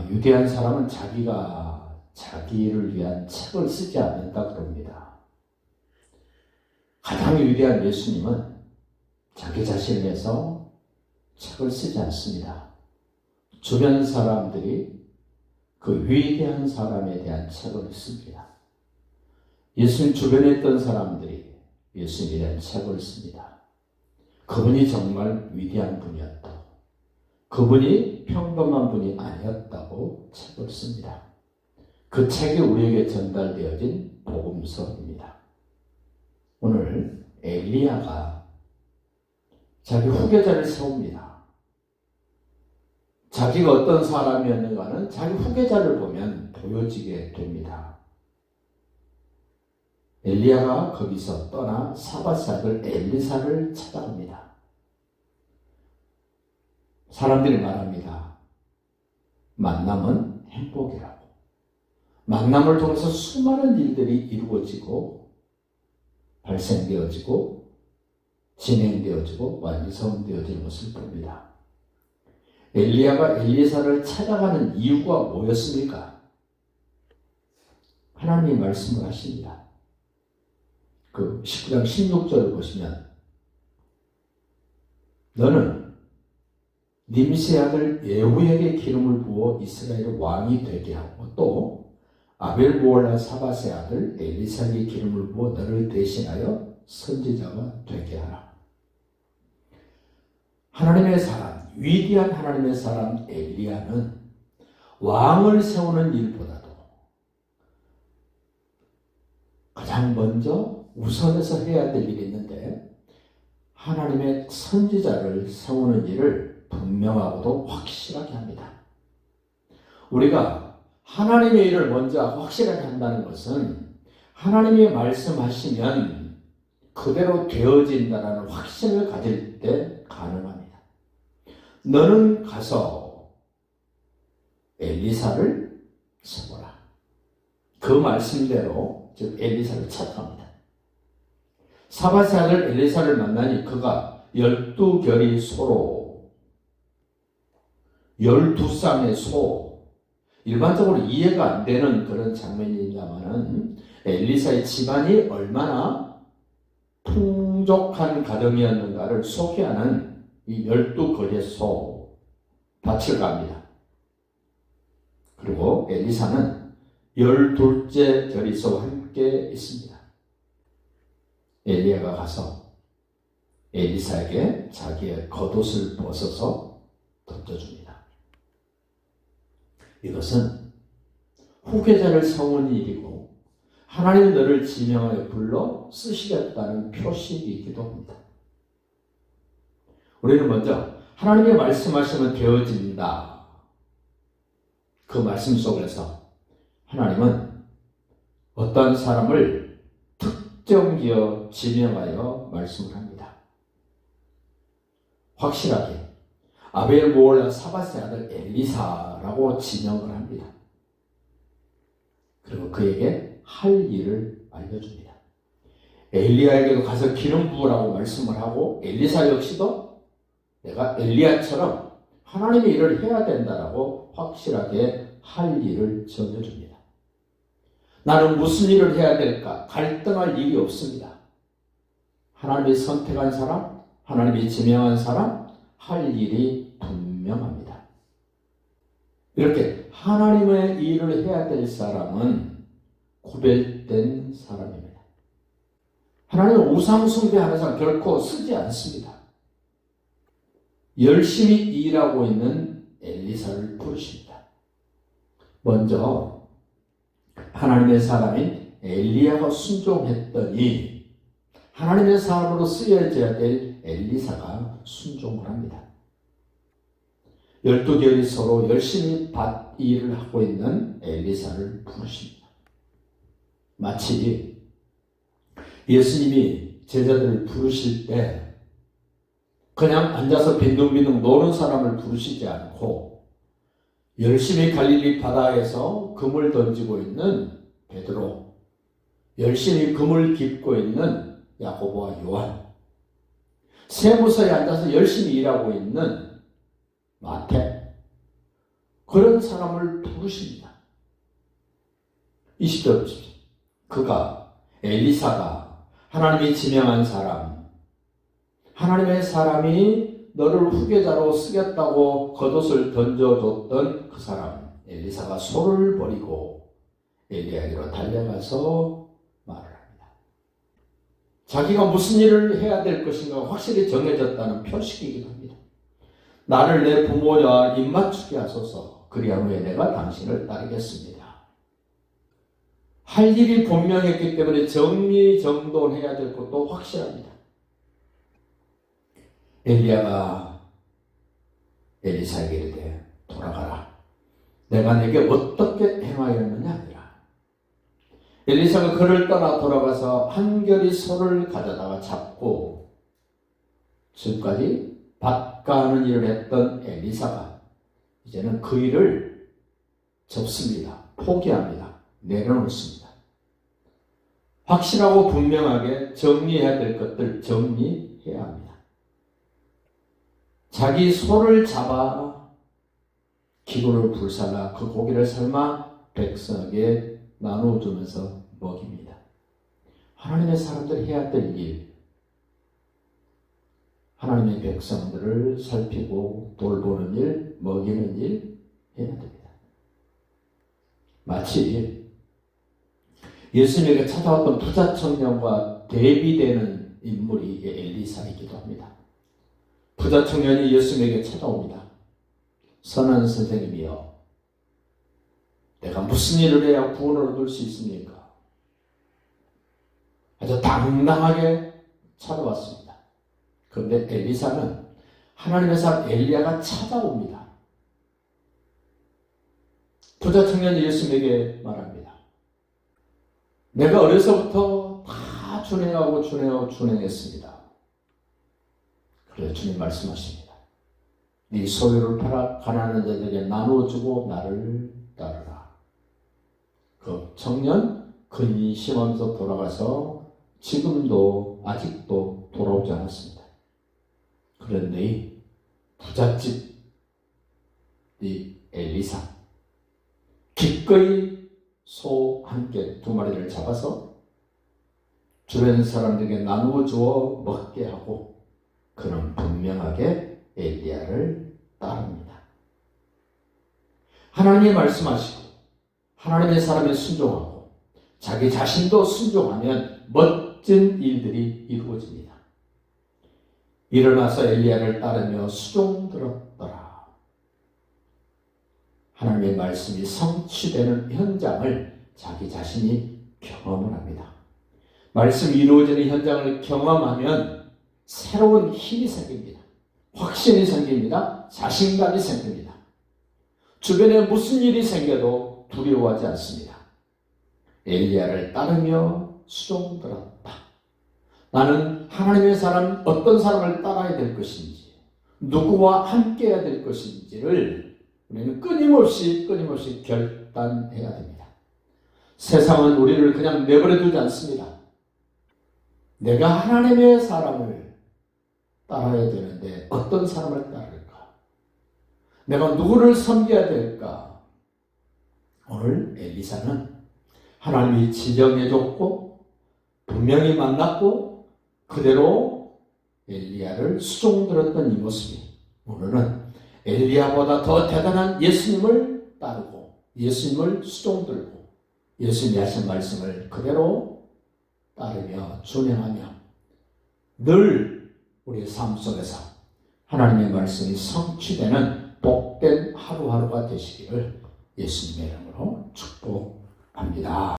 위대한 사람은 자기를 위한 책을 쓰지 않는다 그럽니다. 가장 위대한 예수님은 자기 자신을 위해서 책을 쓰지 않습니다. 주변 사람들이 그 위대한 사람에 대한 책을 씁니다. 예수님 주변에 있던 사람들이 예수님에 대한 책을 씁니다. 그분이 정말 위대한 분이었다고, 그분이 평범한 분이 아니었다고 책을 씁니다. 그 책이 우리에게 전달되어진 복음서입니다. 오늘 엘리야가 자기 후계자를 세웁니다. 자기가 어떤 사람이었는가는 자기 후계자를 보면 보여지게 됩니다. 엘리야가 거기서 떠나 사밧의 아들 엘리사를 찾아갑니다. 사람들이 말합니다. 만남은 행복이라고. 만남을 통해서 수많은 일들이 이루어지고 발생되어지고 진행되어지고 완성되어지는 것을 봅니다. 엘리야가 엘리사를 찾아가는 이유가 뭐였습니까? 하나님이 말씀을 하십니다. 그 19장 16절을 보시면 너는 님시 아들 예후에게 기름을 부어 이스라엘의 왕이 되게 하고 또 아벨 모올라 사밧의 아들 엘리사에게 기름을 부어 너를 대신하여 선지자가 되게 하라. 하나님의 사람, 위대한 하나님의 사람 엘리야는 왕을 세우는 일보다도 가장 먼저 우선해서 해야 될 일이 있는데 하나님의 선지자를 세우는 일을 분명하고도 확실하게 합니다. 우리가 하나님의 일을 먼저 확실하게 한다는 것은 하나님이 말씀하시면 그대로 되어진다는 확신을 가질 때 가능합니다. 너는 가서 엘리사를 세워라. 그 말씀대로 즉 엘리사를 찾아갑니다. 사밧의 아들 엘리사를 만나니 그가 12결의 소로 12쌍의 소, 일반적으로 이해가 안 되는 그런 장면입니다만은 엘리사의 집안이 얼마나 풍족한 가정이었는가를 소개하는 이 12거리의 소 밭을 갑니다. 그리고 엘리사는 12째 결의소와 함께 있습니다. 엘리야가 가서 엘리사에게 자기의 겉옷을 벗어서 던져줍니다. 이것은 후계자를 세우는 일이고 하나님이 너를 지명하여 불러 쓰시겠다는 표식이기도 합니다. 우리는 먼저 하나님의 말씀하시면 되어진다. 그 말씀 속에서 하나님은 어떤 사람을 특정지어 지명하여 말씀을 합니다. 확실하게 아벨 모올라 사밧의 아들 엘리사라고 지명을 합니다. 그리고 그에게 할 일을 알려줍니다. 엘리야에게도 가서 기름 부으라고 말씀을 하고 엘리사 역시도 내가 엘리야처럼 하나님의 일을 해야 된다라고 확실하게 할 일을 전해줍니다. 나는 무슨 일을 해야 될까? 갈등할 일이 없습니다. 하나님이 선택한 사람, 하나님이 지명한 사람, 할 일이 분명합니다. 이렇게 하나님의 일을 해야 될 사람은 구별된 사람입니다. 하나님은 우상 숭배하는 사람 결코 쓰지 않습니다. 열심히 일하고 있는 엘리사를 부르십니다. 먼저 하나님의 사람인 엘리야가 순종했더니 하나님의 사람으로 쓰여져야 될 엘리사가 순종을 합니다. 12개월이 서로 열심히 밭 일을 하고 있는 엘리사를 부르십니다. 마치 예수님이 제자들을 부르실 때 그냥 앉아서 빈둥빈둥 노는 사람을 부르시지 않고 열심히 갈릴리 바다에서 금을 던지고 있는 베드로, 열심히 금을 깁고 있는 야고보와 요한, 세무서에 앉아서 열심히 일하고 있는 마태, 그런 사람을 부르십니다. 20절 보십시오. 엘리사가 하나님이 지명한 사람, 하나님의 사람이 너를 후계자로 쓰겠다고 겉옷을 던져줬던 그 사람, 엘리사가 소를 버리고 엘리야에게로 달려가서 말을 합니다. 자기가 무슨 일을 해야 될 것인가 확실히 정해졌다는 표식이기도 합니다. 나를 내 부모와 입맞추게 하소서. 그리한 후에 내가 당신을 따르겠습니다. 할 일이 분명했기 때문에 정리정돈해야 될 것도 확실합니다. 엘리야가 엘리사에게 이르되 돌아가라. 내가 내게 어떻게 행하였느냐 하니라. 엘리사가 그를 떠나 돌아가서 한결이 소를 가져다가 잡고 지금까지 밭가하는 일을 했던 엘리사가 이제는 그 일을 접습니다. 포기합니다. 내려놓습니다. 확실하고 분명하게 정리해야 될 것들 정리해야 합니다. 자기 소를 잡아 기름을 불살라 그 고기를 삶아 백성에게 나누어주면서 먹입니다. 하나님의 사람들이 해야 될 일, 하나님의 백성들을 살피고 돌보는 일, 먹이는 일 해야 됩니다. 마치 예수님에게 찾아왔던 부자 청년과 대비되는 인물이 엘리사이기도 합니다. 부자 청년이 예수님에게 찾아옵니다. 선한 선생님이여, 내가 무슨 일을 해야 구원을 얻을 수 있습니까? 아주 당당하게 찾아왔습니다. 그런데 엘리사는 하나님의 사람 엘리야가 찾아옵니다. 부자 청년이 예수님에게 말합니다. 내가 어려서부터 다 준행했습니다. 그래서 주님 말씀하십니다. 네 소유를 팔아 가난한 자들에게 나누어주고 나를 따르라. 그 청년 근심하면서 돌아가서 지금도 아직도 돌아오지 않았습니다. 그런데 이 부잣집 이 엘리사 기꺼이 소 한 개, 2마리를 잡아서 주변 사람들에게 나누어 주어 먹게 하고 그는 분명하게 엘리야를 따릅니다. 하나님이 말씀하시고 하나님의 사람에 순종하고 자기 자신도 순종하면 멋진 일들이 이루어집니다. 일어나서 엘리야를 따르며 수종들었더라. 하나님의 말씀이 성취되는 현장을 자기 자신이 경험을 합니다. 말씀이 이루어지는 현장을 경험하면 새로운 힘이 생깁니다. 확신이 생깁니다. 자신감이 생깁니다. 주변에 무슨 일이 생겨도 두려워하지 않습니다. 엘리야를 따르며 수종들었다. 나는 하나님의 사람, 어떤 사람을 따라야 될 것인지, 누구와 함께 해야 될 것인지를 우리는 끊임없이 결단해야 됩니다. 세상은 우리를 그냥 내버려 두지 않습니다. 내가 하나님의 사람을 따라야 되는데 어떤 사람을 따를까? 내가 누구를 섬겨야 될까? 오늘 엘리사는 하나님이 지정해줬고 분명히 만났고 그대로 엘리야를 수종들었던 이 모습이 오늘은 엘리야보다 더 대단한 예수님을 따르고 예수님을 수종들고 예수님이 하신 말씀을 그대로 따르며 준행하며 늘 우리의 삶 속에서 하나님의 말씀이 성취되는 복된 하루하루가 되시기를 예수님의 이름으로 축복합니다.